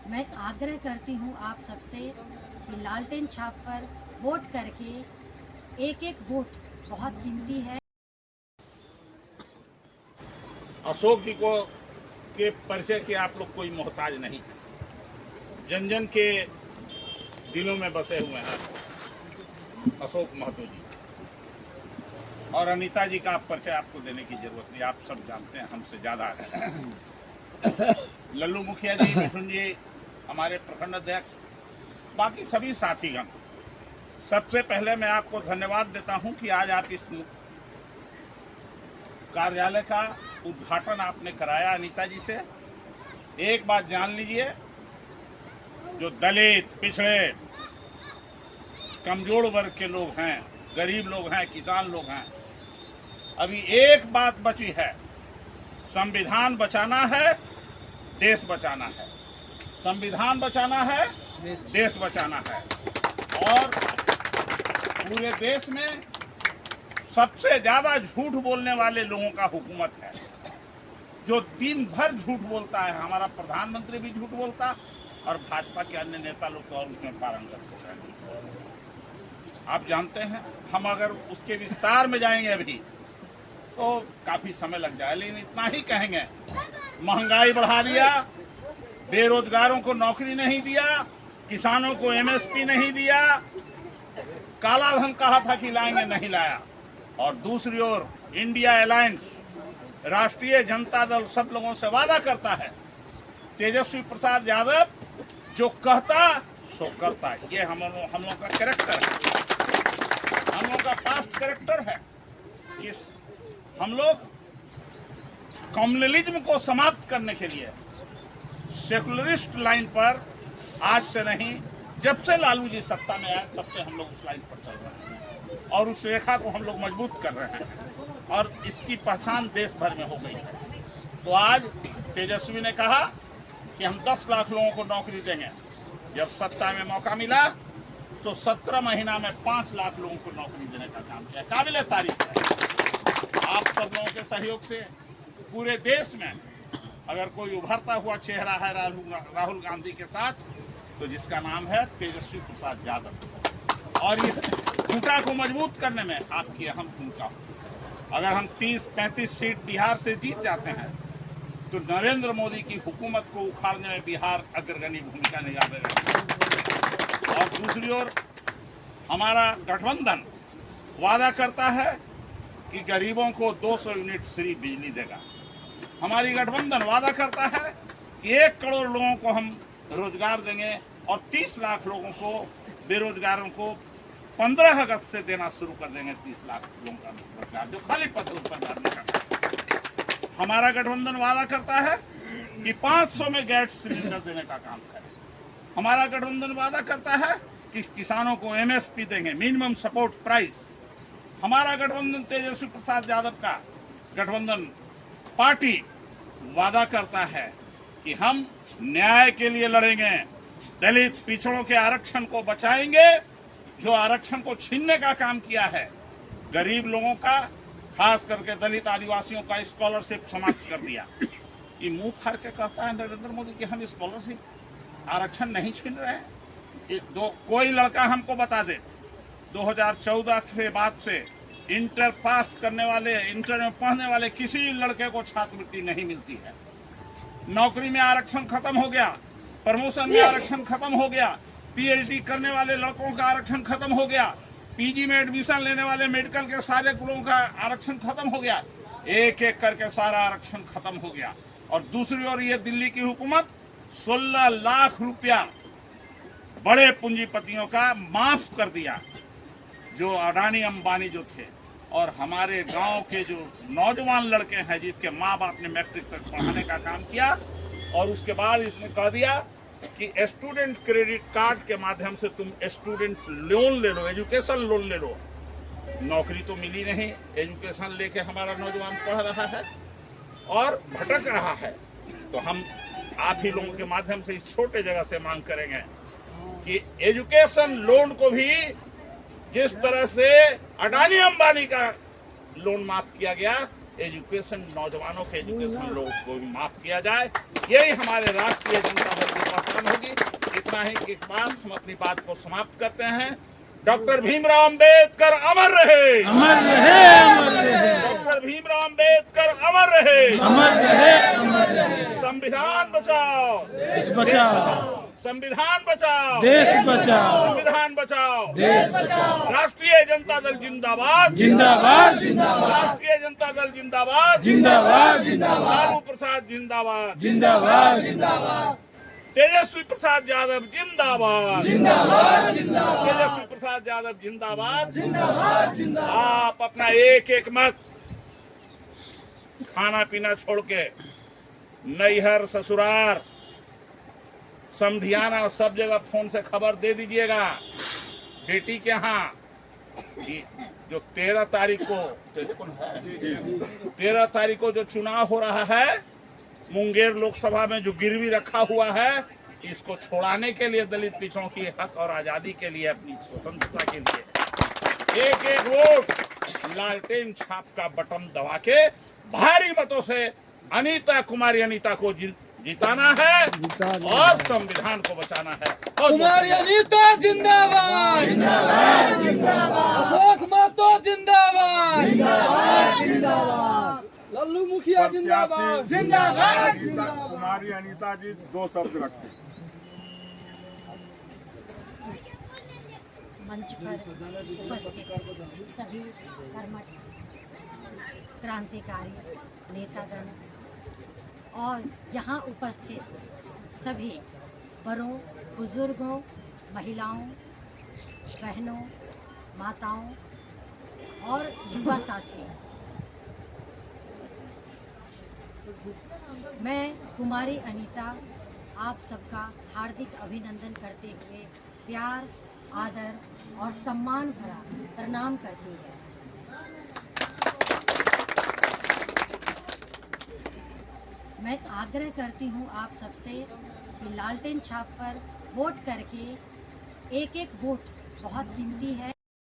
मैं आग्रह करती हूँ आप सबसे कि लालटेन छाप पर वोट करके एक एक वोट बहुत कीमती है। अशोक जी को के परिचय के आप लोग कोई मोहताज नहीं है, जन जन के दिलों में बसे हुए हैं अशोक महतो जी। और अनीता जी का परिचय आपको देने की जरूरत नहीं, आप सब जानते हैं हमसे ज्यादा है। लल्लू मुखिया जी, मिथुन जी, हमारे प्रखंड अध्यक्ष, बाकी सभी साथीगण, सबसे पहले मैं आपको धन्यवाद देता हूं कि आज आप इस कार्यालय का उद्घाटन आपने कराया अनीता जी से। एक बात जान लीजिए, जो दलित, पिछड़े, कमजोर वर्ग के लोग हैं, गरीब लोग हैं, किसान लोग हैं, अभी एक बात बची है, संविधान बचाना है, देश बचाना है। संविधान बचाना है, देश बचाना है। और पूरे देश में सबसे ज्यादा झूठ बोलने वाले लोगों का हुकूमत है, जो दिन भर झूठ बोलता है। हमारा प्रधानमंत्री भी झूठ बोलता और भाजपा के अन्य नेता लोग तो और उसमें पारंगत हो गए। आप जानते हैं, हम अगर उसके विस्तार में जाएंगे अभी तो काफी समय लग जाए, लेकिन इतना ही कहेंगे, महंगाई बढ़ा दिया, बेरोजगारों को नौकरी नहीं दिया, किसानों को एमएसपी नहीं दिया, काला धन कहा था कि लाएंगे, नहीं लाया। और दूसरी ओर इंडिया अलायंस, राष्ट्रीय जनता दल सब लोगों से वादा करता है, तेजस्वी प्रसाद यादव जो कहता सो करता। ये हम लोग का कैरेक्टर है, हम लोग का पास्ट कैरेक्टर है। इस हम लोग कम्युनलिज्म को समाप्त करने के लिए सेकुलरिस्ट लाइन पर आज से नहीं, जब से लालू जी सत्ता में आए तब से हम लोग उस लाइन पर चल रहे हैं और उस रेखा को हम लोग मजबूत कर रहे हैं और इसकी पहचान देश भर में हो गई है। तो आज तेजस्वी ने कहा कि हम 10 लाख लोगों को नौकरी देंगे। जब सत्ता में मौका मिला तो 17 महीना में 5 लाख लोगों को नौकरी देने का काम किया, काबिल तारीफ है। आप सब लोगों के सहयोग से पूरे देश में अगर कोई उभरता हुआ चेहरा है राहुल गांधी के साथ, तो जिसका नाम है तेजस्वी प्रसाद यादव। और इस खूंटा को मजबूत करने में आपकी अहम भूमिका। अगर हम 30-35 सीट बिहार से जीत जाते हैं तो नरेंद्र मोदी की हुकूमत को उखाड़ने में बिहार अग्रगणी भूमिका निभाएगा। और दूसरी ओर हमारा गठबंधन वादा करता है कि गरीबों को 200 यूनिट फ्री बिजली देगा। हमारी गठबंधन वादा करता है कि 1 करोड़ लोगों को हम रोजगार देंगे और 30 लाख लोगों को, बेरोजगारों को 15 अगस्त से देना शुरू कर देंगे 30 लाख लोगों का रोजगार, जो खाली पद पर भरने का। हमारा गठबंधन वादा करता है कि 500 में गैस सिलेंडर देने का काम करे। हमारा गठबंधन वादा करता है कि किसानों को एमएसपी देंगे, मिनिमम सपोर्ट प्राइस। हमारा गठबंधन तेजस्वी प्रसाद यादव का गठबंधन पार्टी वादा करता है कि हम न्याय के लिए लड़ेंगे, दलित पिछड़ों के आरक्षण को बचाएंगे, जो आरक्षण को छीनने का काम किया है। गरीब लोगों का, खास करके दलित आदिवासियों का स्कॉलरशिप समाप्त कर दिया। ये मुंह फाड़ के कहता है नरेंद्र मोदी कि हम स्कॉलरशिप आरक्षण नहीं छीन रहे हैं। कोई लड़का हमको बता दे 2014 के बाद से इंटर पास करने वाले, इंटर में पढ़ने वाले किसी लड़के को छात्रवृत्ति नहीं मिलती है। नौकरी में आरक्षण खत्म हो गया, प्रमोशन में आरक्षण खत्म हो गया, पीएचडी करने वाले लड़कों का आरक्षण खत्म हो गया, पीजी में एडमिशन लेने वाले मेडिकल के सारे कुलों का आरक्षण खत्म हो गया। एक एक करके सारा आरक्षण खत्म हो गया। और दूसरी ओर ये दिल्ली की हुकूमत 16 लाख रुपया बड़े पूंजीपतियों का माफ कर दिया, जो अडानी अंबानी जो थे। और हमारे गांव के जो नौजवान लड़के हैं, जिसके माँ बाप ने मैट्रिक तक पढ़ाने का काम किया, और उसके बाद इसने कह दिया कि स्टूडेंट क्रेडिट कार्ड के माध्यम से तुम स्टूडेंट लोन ले लो, एजुकेशन लोन ले लो। नौकरी तो मिली नहीं, एजुकेशन लेके हमारा नौजवान पढ़ रहा है और भटक रहा है। तो हम आप ही लोगों के माध्यम से इस छोटे जगह से मांग करेंगे कि एजुकेशन लोन को भी जिस तरह से अडानी अंबानी का लोन माफ किया गया, एजुकेशन, नौजवानों के एजुकेशन लोगों को भी माफ किया जाए। यही हमारे राष्ट्रीय जनता दल की पहचान होगी। इतना ही कि इस बात हम अपनी बात को समाप्त करते हैं। डॉक्टर भीमराव अंबेडकर अमर रहे, अमर रहे, अमर रहे। डॉक्टर भीमराव अंबेडकर अमर रहे, अमर रहे, अमर रहे। संविधान बचाओ, देश बचाओ, संविधान बचाओ, देश बचाओ, संविधान बचाओ, देश बचाओ। राष्ट्रीय जनता दल जिंदाबाद, जिंदाबाद, जिंदाबाद, राष्ट्रीय जनता दल जिंदाबाद, जिंदाबाद, जिंदाबाद, लालू प्रसाद जिंदाबाद, जिंदाबाद, जिंदाबाद, तेजस्वी प्रसाद यादव जिंदाबाद, जिंदाबाद, जिंदाबाद, तेजस्वी प्रसाद यादव जिंदाबाद, जिंदाबाद, जिंदाबाद। आप अपना एक एक मत खाना पीना छोड़ के नैहर, ससुराल, समधियाना सब जगह फोन से खबर दे दीजिएगा बेटी के यहाँ कि जो 13 तारीख को 13 तारीख को जो चुनाव हो रहा है मुंगेर लोकसभा में, जो गिरवी रखा हुआ है, इसको छोड़ाने के लिए, दलित पिछड़ों की हक और आजादी के लिए, अपनी स्वतंत्रता के लिए एक एक वोट लालटेन छाप का बटन दबा के भारी मतों से अनीता कुमारी अनीता को जिताना है और संविधान को बचाना है। कुमारी अनीता जिंदाबाद, जिंदाबाद, जिंदाबाद। अशोक महतो जिंदाबाद, जिंदाबाद, जिंदाबाद। लल्लू मुखिया जिंदाबाद, जिंदाबाद, जिंदाबाद। कुमारी अनीता जी 2 शब्द रखते। मंच पर उपस्थित सभी कर्मठ क्रांतिकारी नेतागण और यहाँ उपस्थित सभी बड़ों, बुजुर्गों, महिलाओं, बहनों, माताओं और युवा साथी, मैं कुमारी अनीता आप सबका हार्दिक अभिनंदन करते हुए प्यार, आदर और सम्मान भरा प्रणाम करती है। मैं आग्रह करती हूँ आप सबसे कि लालटेन छाप पर वोट करके एक एक वोट बहुत कीमती है।